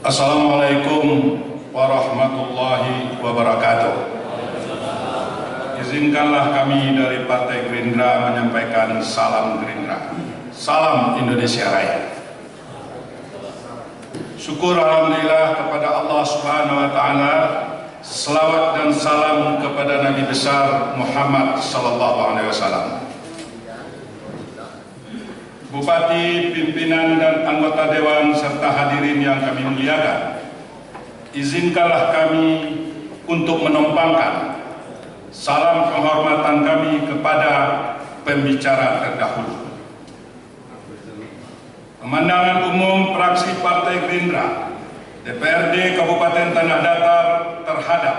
Assalamualaikum warahmatullahi wabarakatuh. Izinkanlah kami dari Partai Gerindra menyampaikan salam Gerindra, salam Indonesia Raya. Syukur alhamdulillah kepada Allah Subhanahu wa taala. Selawat dan salam kepada Nabi besar Muhammad sallallahu alaihi wasallam. Bupati, pimpinan dan anggota dewan serta hadirin yang kami muliakan, izinkanlah kami untuk menumpangkan salam penghormatan kami kepada pembicara terdahulu. Pemandangan umum fraksi Partai Gerindra DPRD Kabupaten Tanah Datar terhadap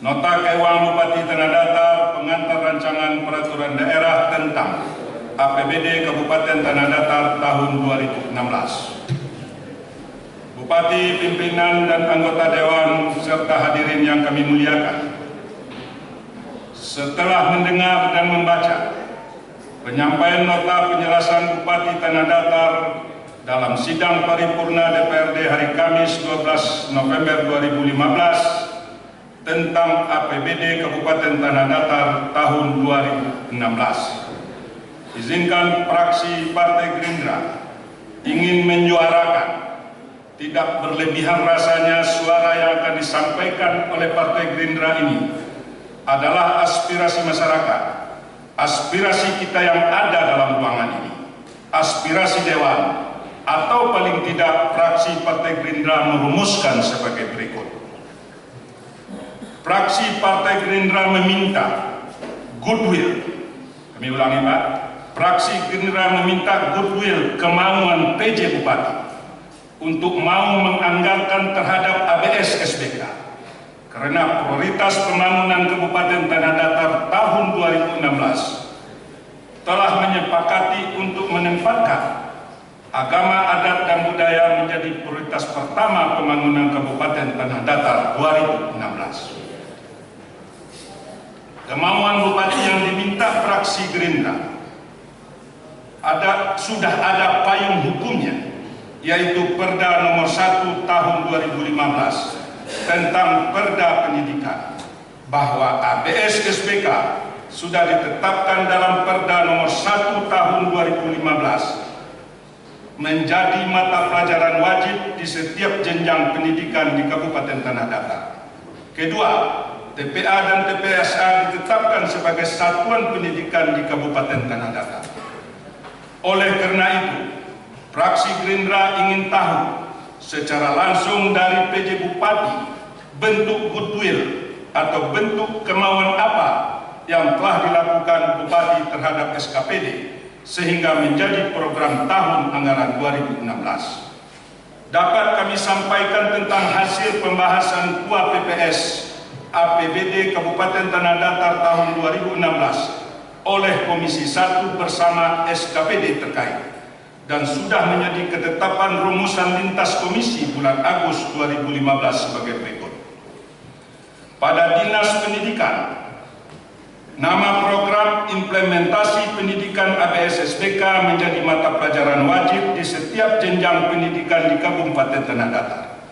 Nota Keuangan Bupati Tanah Datar pengantar rancangan peraturan daerah tentang APBD Kabupaten Tanah Datar tahun 2016. Bupati, pimpinan dan anggota dewan serta hadirin yang kami muliakan, setelah mendengar dan membaca penyampaian nota penjelasan Bupati Tanah Datar dalam sidang paripurna DPRD hari Kamis 12 November 2015 tentang APBD Kabupaten Tanah Datar tahun 2016. Izinkan fraksi Partai Gerindra ingin menyuarakan, tidak berlebihan rasanya suara yang akan disampaikan oleh Partai Gerindra ini adalah aspirasi masyarakat, aspirasi kita yang ada dalam ruangan ini, aspirasi dewan, atau paling tidak fraksi Partai Gerindra merumuskan sebagai berikut. Fraksi Partai Gerindra meminta goodwill, kami ulangi Pak, fraksi Gerindra meminta goodwill kemauan PJ Bupati untuk mau menganggarkan terhadap ABS SBK karena prioritas pembangunan Kabupaten Tanah Datar tahun 2016 telah menyepakati untuk menempatkan agama, adat, dan budaya menjadi prioritas pertama pembangunan Kabupaten Tanah Datar 2016. Kemauan Bupati yang diminta fraksi Gerindra sudah ada payung hukumnya, yaitu Perda nomor 1 tahun 2015 tentang Perda Pendidikan, bahwa ABS SBK sudah ditetapkan dalam Perda nomor 1 tahun 2015 menjadi mata pelajaran wajib di setiap jenjang pendidikan di Kabupaten Tanah Datar. Kedua, TPA dan TPSA ditetapkan sebagai satuan pendidikan di Kabupaten Tanah Datar. Oleh karena itu, fraksi Gerindra ingin tahu secara langsung dari PJ Bupati bentuk goodwill atau bentuk kemauan apa yang telah dilakukan Bupati terhadap SKPD sehingga menjadi program tahun anggaran 2016. Dapat kami sampaikan tentang hasil pembahasan KUA PPS APBD Kabupaten Tanah Datar tahun 2016 oleh Komisi 1 bersama SKPD terkait dan sudah menjadi ketetapan rumusan lintas komisi bulan Agustus 2015 sebagai berikut. Pada Dinas Pendidikan, nama program implementasi pendidikan ABS SBK menjadi mata pelajaran wajib di setiap jenjang pendidikan di Kabupaten Tanah Datar.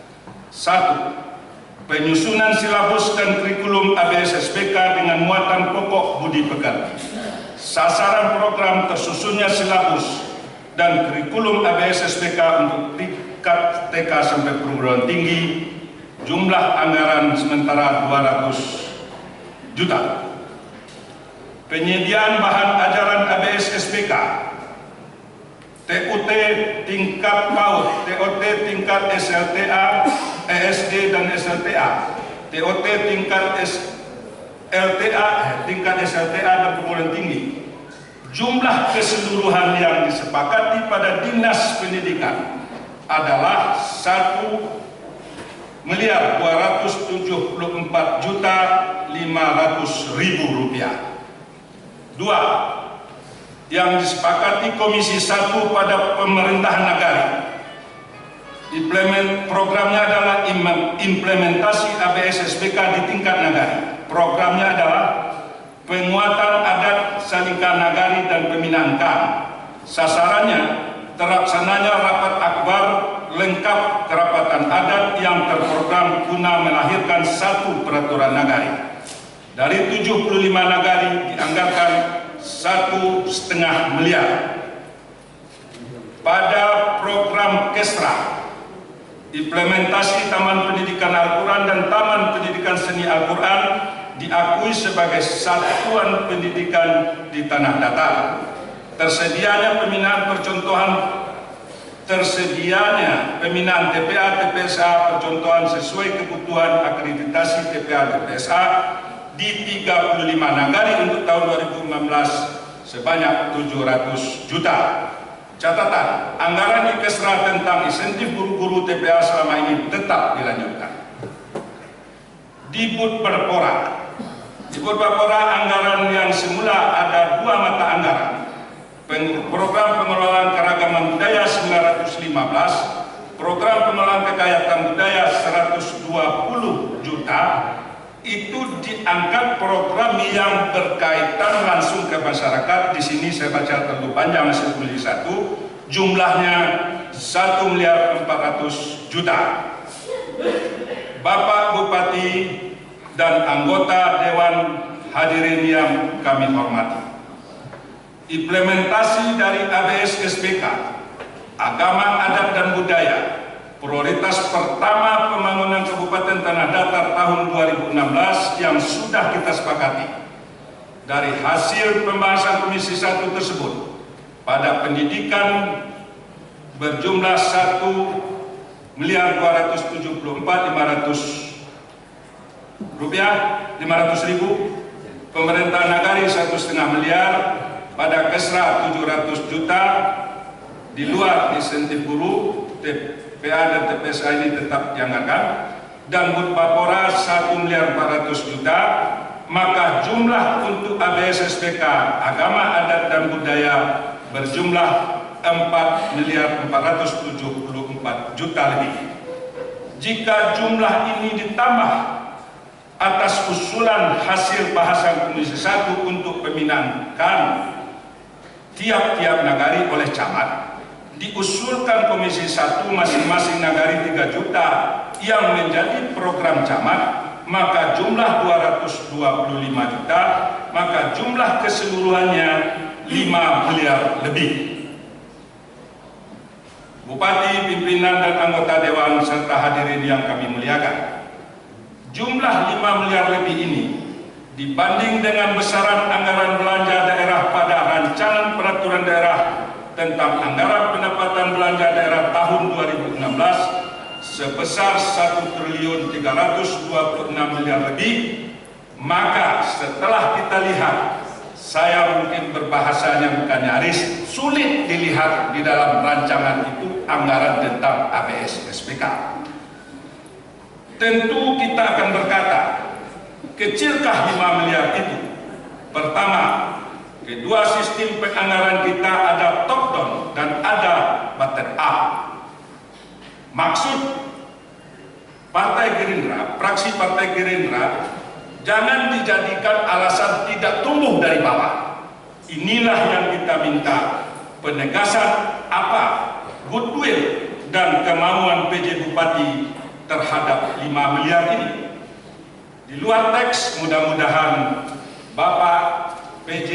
1. Penyusunan silabus dan kurikulum ABS SBK dengan muatan pokok budi pekerti. Sasaran program tersusunnya silabus dan kurikulum ABS SBK untuk tingkat TK sampai perguruan tinggi, jumlah anggaran sementara 200 juta. Penyediaan bahan ajaran ABS SBK, TUT tingkat PAUD, TOT tingkat SLTA, ESD dan SLTA, TOT tingkat tingkat SLTA dan perguruan tinggi. Jumlah keseluruhan yang disepakati pada Dinas Pendidikan adalah 1.274.500.000 rupiah. 2. Yang disepakati Komisi 1 pada pemerintahan negara. Programnya adalah implementasi ABS SBK di tingkat negara. Programnya adalah penguatan adat Salika Nagari dan pembinaan KAM. Sasarannya terlaksananya rapat akbar lengkap kerapatan adat yang terprogram guna melahirkan satu peraturan nagari. Dari 75 nagari dianggarkan 1,5 miliar. Pada program Kesra, implementasi Taman Pendidikan Al-Quran dan Taman Pendidikan Seni Al-Quran diakui sebagai satuan pendidikan di tanah datar. Tersedianya pembinaan TPA TPSA percontohan sesuai kebutuhan akreditasi TPA TPSA di 35 nagari untuk tahun 2016 sebanyak 700 juta. Catatan, anggaran di Kesra tentang insentif guru-guru TPA selama ini tetap dilanjutkan. Di Budbapora, anggaran yang semula ada 2 mata anggaran. Program pengelolaan keragaman budaya 915, program pengelolaan kekayaan budaya 120 juta, itu diangkat program yang berkaitan langsung ke masyarakat. Di sini saya baca terlalu panjang, saya tulis satu, jumlahnya 1.400 juta. Bapak Bupati dan anggota Dewan hadirin yang kami hormati, implementasi dari ABS SPK, Agama, Adat, dan Budaya, prioritas pertama pembangunan Kabupaten Tanah Datar tahun 2016 yang sudah kita sepakati. Dari hasil pembahasan Komisi 1 tersebut, pada pendidikan berjumlah 1.274.500 pemerintah nagari 1,5 miliar, pada Kesra 700 juta, di luar insentif guru, TPA dan TPSA ini tetap dianggarkan, dan Budbapora 1.400 juta, maka jumlah untuk ABS SPK, Agama, Adat, dan Budaya berjumlah 4.474 juta lebih. Jika jumlah ini ditambah atas usulan hasil bahasan Komisi 1 untuk pembinaan tiap-tiap nagari oleh camat, diusulkan Komisi 1 masing-masing nagari 3 juta yang menjadi program camat, maka jumlah 225 juta, maka jumlah keseluruhannya 5 miliar lebih. Bupati, pimpinan, dan anggota Dewan serta hadirin yang kami muliakan, jumlah 5 miliar lebih ini dibanding dengan besaran anggaran belanja daerah pada rancangan peraturan daerah tentang anggaran pendapatan belanja daerah tahun 2016 sebesar 1.326 miliar lebih, maka setelah kita lihat, saya mungkin berbahasanya bukan nyaris, sulit dilihat di dalam rancangan itu anggaran tentang ABS SPK. Tentu kita akan berkata, kecilkah 5 miliar itu? Pertama, kedua sistem penganggaran kita ada top down dan ada bottom up. Maksud Partai Gerindra, fraksi Partai Gerindra, jangan dijadikan alasan tidak tumbuh dari bawah. Inilah yang kita minta, penegasan apa goodwill dan kemauan PJ Bupati terhadap 5 miliar ini. Di luar teks, mudah-mudahan Bapak PJ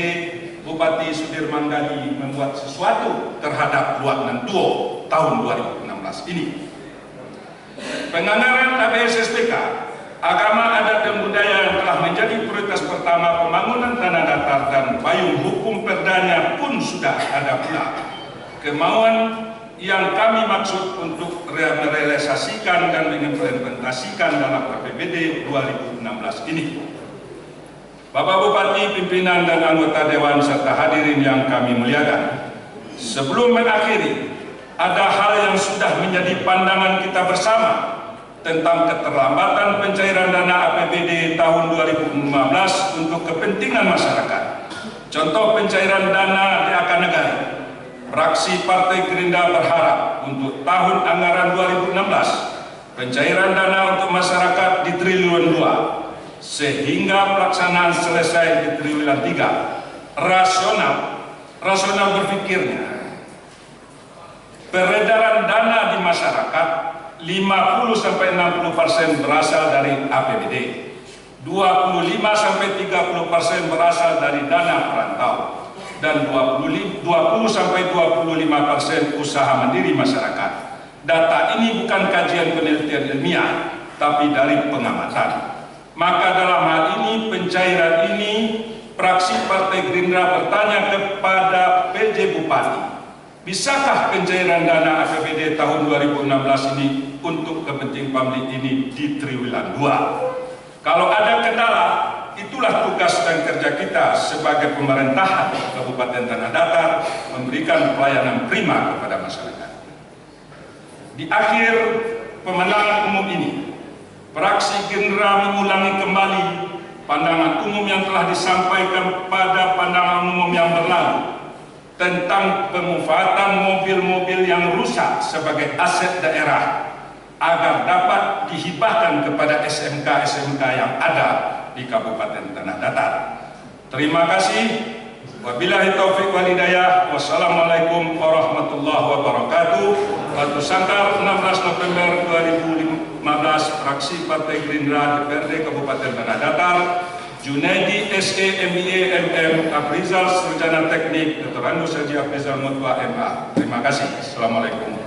Bupati Sudirman Gali membuat sesuatu terhadap Luak Nantuo tahun 2016 ini. Penganggaran ABS SPK, Agama, Adat, dan Budaya yang telah menjadi prioritas pertama pembangunan tanah datar dan payung hukum perdanya pun sudah ada pula. Kemauan yang kami maksud untuk merealisasikan dan mengimplementasikan dalam APBD 2016 ini. Bapak Bupati, pimpinan, dan anggota Dewan serta hadirin yang kami muliakan, sebelum mengakhiri, ada hal yang sudah menjadi pandangan kita bersama tentang keterlambatan pencairan dana APBD tahun 2015 untuk kepentingan masyarakat. Contoh pencairan dana DAK Negara. Fraksi Partai Gerindra berharap untuk tahun anggaran 2016 pencairan dana untuk masyarakat di triliun 2 sehingga pelaksanaan selesai di triliun 3. Rasional berpikirnya peredaran dana di masyarakat 50-60% berasal dari APBD, 25-30% berasal dari dana perantau, dan 20-25% usaha mandiri masyarakat. Data ini bukan kajian penelitian ilmiah, tapi dari pengamatan. Maka dalam hal ini, pencairan ini, fraksi Partai Gerindra bertanya kepada PJ Bupati, bisakah pencairan dana APBD tahun 2016 ini untuk kepentingan pamli ini di triwulan 2? Kalau ada kendala, itulah tugas dan kerja kita sebagai pemerintahan Kabupaten Tanah Datar memberikan pelayanan prima kepada masyarakat. Di akhir pemenangan umum ini, fraksi Gerindra mengulangi kembali pandangan umum yang telah disampaikan pada pandangan umum yang berlalu tentang pemanfaatan mobil-mobil yang rusak sebagai aset daerah agar dapat dihibahkan kepada SMK-SMK yang ada di Kabupaten Tanah Datar. Terima kasih. Wabillahi taufiq wal hidayah. Wassalamualaikum warahmatullahi wabarakatuh. Batu Sangkar, 16 November 2015, fraksi Partai Gerindra DPRD Kabupaten Tanah Datar. Junaidi SE MIE MM, Afrizal Sarjana Teknik, Dr. Andus Haji Afrizal Mutwa MA. Terima kasih. Assalamualaikum.